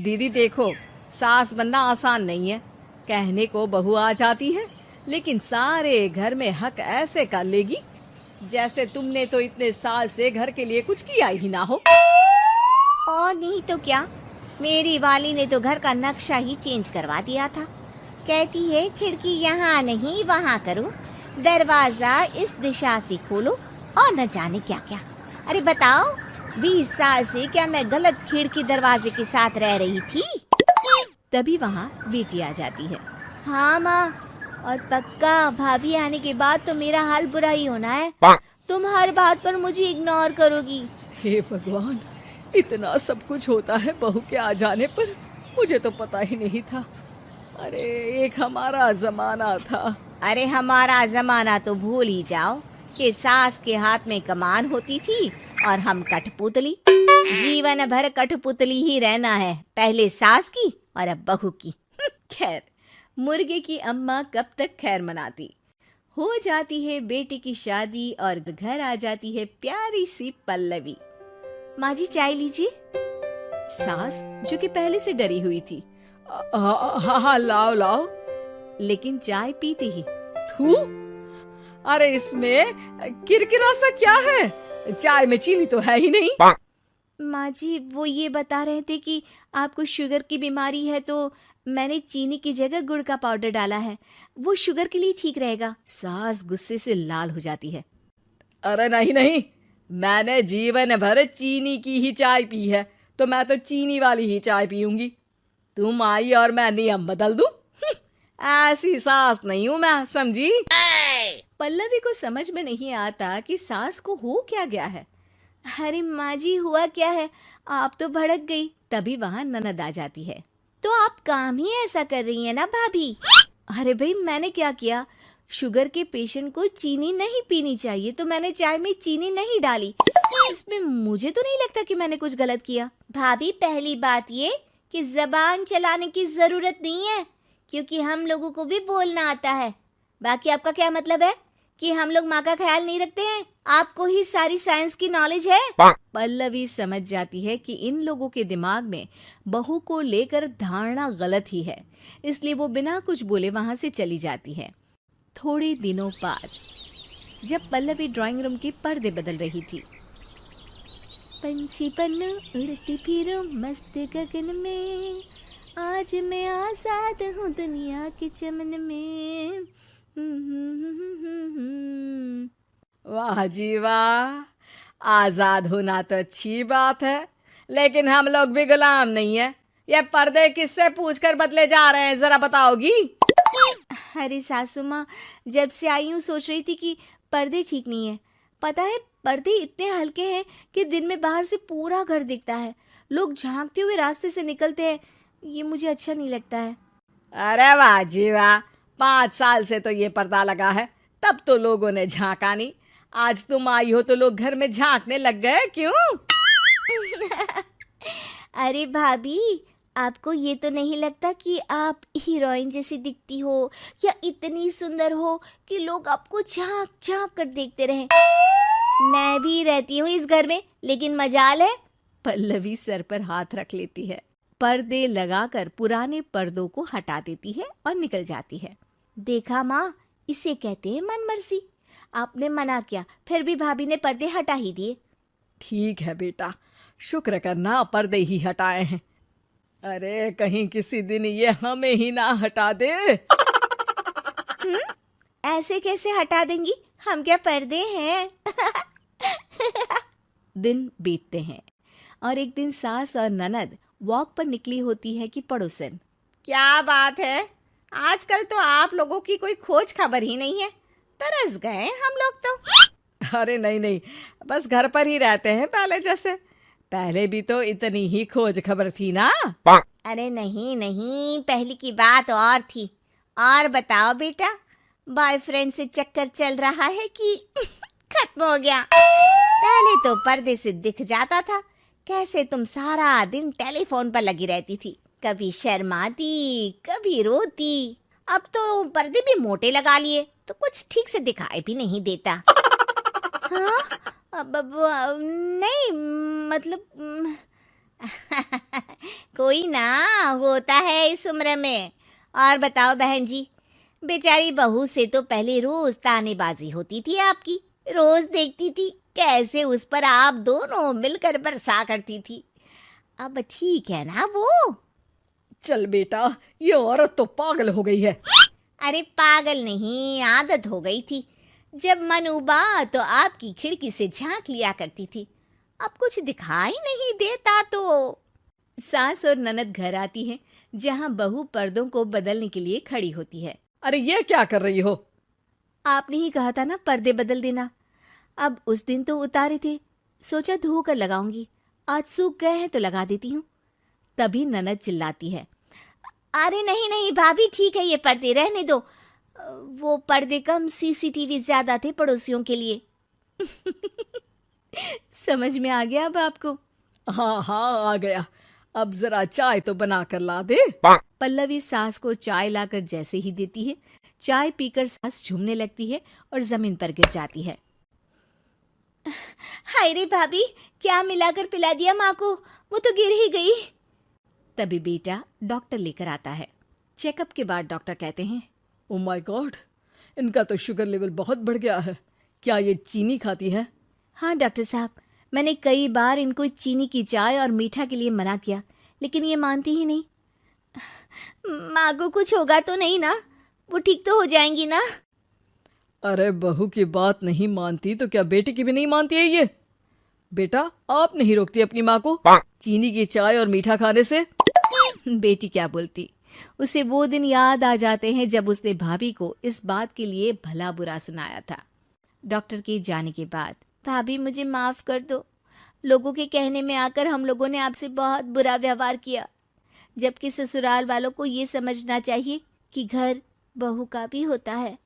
दीदी देखो, सास बनना आसान नहीं है। कहने को बहू आ जाती है, लेकिन सारे घर में हक ऐसे कर लेगी जैसे तुमने तो इतने साल से घर के लिए कुछ किया ही ना हो। और नहीं तो क्या, मेरी वाली ने तो घर का नक्शा ही चेंज करवा दिया था। कहती है खिड़की यहाँ नहीं वहाँ करो, दरवाजा इस दिशा से खोलो और न जाने क्या क्या। अरे बताओ, 20 साल से क्या मैं गलत खिड़की दरवाजे के साथ रह रही थी? तभी वहाँ बेटी आ जाती है। हाँ माँ, और पक्का भाभी आने के बाद तो मेरा हाल बुरा ही होना है। तुम हर बात पर मुझे इग्नोर करोगी। हे भगवान, इतना सब कुछ होता है बहू के आ जाने पर, मुझे तो पता ही नहीं था। अरे एक हमारा जमाना था। अरे हमारा जमाना तो भूल ही जाओ कि सास के हाथ में कमान होती थी और हम कठपुतली। जीवन भर कठपुतली ही रहना है, पहले सास की और अब बहू की। खैर, मुर्गे की अम्मा कब तक खैर मनाती। हो जाती है बेटी की शादी और घर आ जाती है प्यारी सी पल्लवी। माँ जी चाय लीजिए। सास जो कि पहले से डरी हुई थी, हाँ लाओ लाओ, लेकिन चाय पीते ही थू, अरे इसमें किरकिरा सा क्या है? चाय में चीनी तो है ही नहीं। माँ जी वो ये बता रहे थे कि आपको शुगर की बीमारी है, तो मैंने चीनी की जगह गुड़ का पाउडर डाला है, वो शुगर के लिए ठीक रहेगा। सास गुस्से से लाल हो जाती है। अरे नहीं नहीं, मैंने जीवन भर चीनी की ही चाय पी है, तो मैं तो चीनी वाली ही चाय पीऊंगी। तुम आई और मैं नियम बदल दूं? ऐसी सास नहीं हूं मैं, समझी? पल्लवी को समझ में नहीं आता कि सास को हो क्या गया है। अरे माँ जी हुआ क्या है, आप तो भड़क गई। तभी वहाँ ननद आ जाती है। तो आप काम ही ऐसा कर रही हैं ना भाभी? अरे भाई मैंने क्या किया? शुगर के पेशेंट को चीनी नहीं पीनी चाहिए, तो मैंने चाय में चीनी नहीं डाली। इसमें मुझे तो नहीं लगता कि मैंने कुछ गलत किया। भाभी पहली बात ये कि जबान चलाने की जरूरत नहीं है, क्योंकि हम लोगों को भी बोलना आता है। बाकी आपका क्या मतलब है कि हम लोग माँ का ख्याल नहीं रखते हैं? आपको ही सारी साइंस की नॉलेज है। पल्लवी समझ जाती है कि इन लोगों के दिमाग में बहू को लेकर धारणा गलत ही है, इसलिए वो बिना कुछ बोले वहां से चली जाती है। थोड़े दिनों बाद जब पल्लवी ड्राइंग रूम के पर्दे बदल रही थी, पंछी पन्नू उड़ती फिरूं मस्त गगन में, आज मैं आजाद हूँ दुनिया के चमन में। वाह जी वाह, आजाद होना तो अच्छी बात है, लेकिन हम लोग भी गुलाम नहीं है। ये पर्दे किससे पूछकर बदले जा रहे हैं, जरा बताओगी? अरे सासू माँ, जब से आई हूँ सोच रही थी कि पर्दे ठीक नहीं है। पता है पर्दे इतने हल्के हैं कि दिन में बाहर से पूरा घर दिखता है, लोग झांकते हुए रास्ते से निकलते हैं, ये मुझे अच्छा नहीं लगता है। अरे वाह जी वाह, 5 साल से तो ये पर्दा लगा है, तब तो लोगों ने झांका नहीं। आज तुम आई हो तो लोग घर में झांकने लग गए, क्यों? अरे भाभी, आपको ये तो नहीं लगता कि आप हीरोइन जैसी दिखती हो या इतनी सुंदर हो कि लोग आपको झांक झांक कर देखते रहें? मैं भी रहती हूँ इस घर में, लेकिन मजाल है। पल्लवी सर पर हाथ रख लेती है, पर्दे लगाकर पुराने पर्दों को हटा देती है और निकल जाती है। देखा माँ, इसे कहते हैं मनमर्जी। आपने मना किया, फिर भी भाभी ने पर्दे हटा ही दिए। ठीक है बेटा, शुक्र करना पर्दे ही हटाए हैं। अरे कहीं किसी दिन ये हमें ही ना हटा दे। ऐसे कैसे हटा देंगी, हम क्या पर्दे हैं? दिन बीतते हैं और एक दिन सास और ननद वॉक पर निकली होती है कि पड़ोसन, क्या बात है, आजकल तो आप लोगों की कोई खोज खबर ही नहीं है। तरस गए हम लोग तो। अरे नहीं नहीं, बस घर पर ही रहते हैं पहले जैसे। पहले भी तो इतनी ही खोज खबर थी ना। अरे नहीं नहीं, पहले की बात और थी। और बताओ बेटा, बॉयफ्रेंड से चक्कर चल रहा है कि खत्म हो गया? पहले तो पर्दे से दिख जाता था कैसे तुम सारा दिन टेलीफोन पर लगी रहती थी, कभी शर्माती कभी रोती। अब तो पर्दे भी मोटे लगा लिए तो कुछ ठीक से दिखाई भी नहीं देता। हाँ? अब नहीं मतलब कोई ना, होता है इस उम्र में। और बताओ बहन जी, बेचारी बहू से तो पहले रोज तानेबाजी होती थी आपकी, रोज देखती थी कैसे उस पर आप दोनों मिलकर बरसा करती थी। अब ठीक है ना वो? चल बेटा, ये औरत तो पागल हो गई है। अरे पागल नहीं, आदत हो गई थी। जब मन उबा तो आपकी खिड़की से झांक लिया करती थी, अब कुछ दिखाई नहीं देता तो। सास और ननद घर आती है, जहां बहू पर्दों को बदलने के लिए खड़ी होती है। अरे ये क्या कर रही हो? आपने ही कहा था ना पर्दे बदल देना। अब उस दिन तो उतारे थे, सोचा धोकर लगाऊंगी, आज सूख गए हैं तो लगा देती हूँ। तभी ननद चिल्लाती है, अरे नहीं नहीं भाभी, ठीक है ये पर्दे रहने दो। वो पर्दे कम, सीसीटीवी ज्यादा थे पड़ोसियों के लिए। समझ में आ गया अब आपको? हाँ हाँ आ गया। अब जरा चाय तो बना कर ला दे। पल्लवी सास को चाय लाकर जैसे ही देती है, चाय पीकर सास झूमने लगती है और जमीन पर गिर जाती है। हाय रे भाभी, क्या मिलाकर पिला दिया माँ को, वो तो गिर ही गई। तभी बेटा डॉक्टर लेकर आता है। चेकअप के बाद डॉक्टर कहते हैं, ओ माय गॉड, इनका तो शुगर लेवल बहुत बढ़ गया है। क्या ये चीनी खाती है? हाँ डॉक्टर साहब, मैंने कई बार इनको चीनी की चाय और मीठा के लिए मना किया, लेकिन ये मानती ही नहीं। माँ को कुछ होगा तो नहीं ना? वो ठीक तो हो जाएंगी ना? अरे बहू की बात नहीं मानती तो क्या बेटी की भी नहीं मानती है ये? बेटा, आप नहीं रोकती अपनी माँ को चीनी की चाय और मीठा खाने से? बेटी क्या बोलती, उसे वो दिन याद आ जाते हैं जब उसने भाभी को इस बात के लिए भला बुरा सुनाया था। डॉक्टर के जाने के बाद, भाभी मुझे माफ कर दो, लोगों के कहने में आकर हम लोगों ने आपसे बहुत बुरा व्यवहार किया, जबकि ससुराल वालों को ये समझना चाहिए कि घर बहू का भी होता है।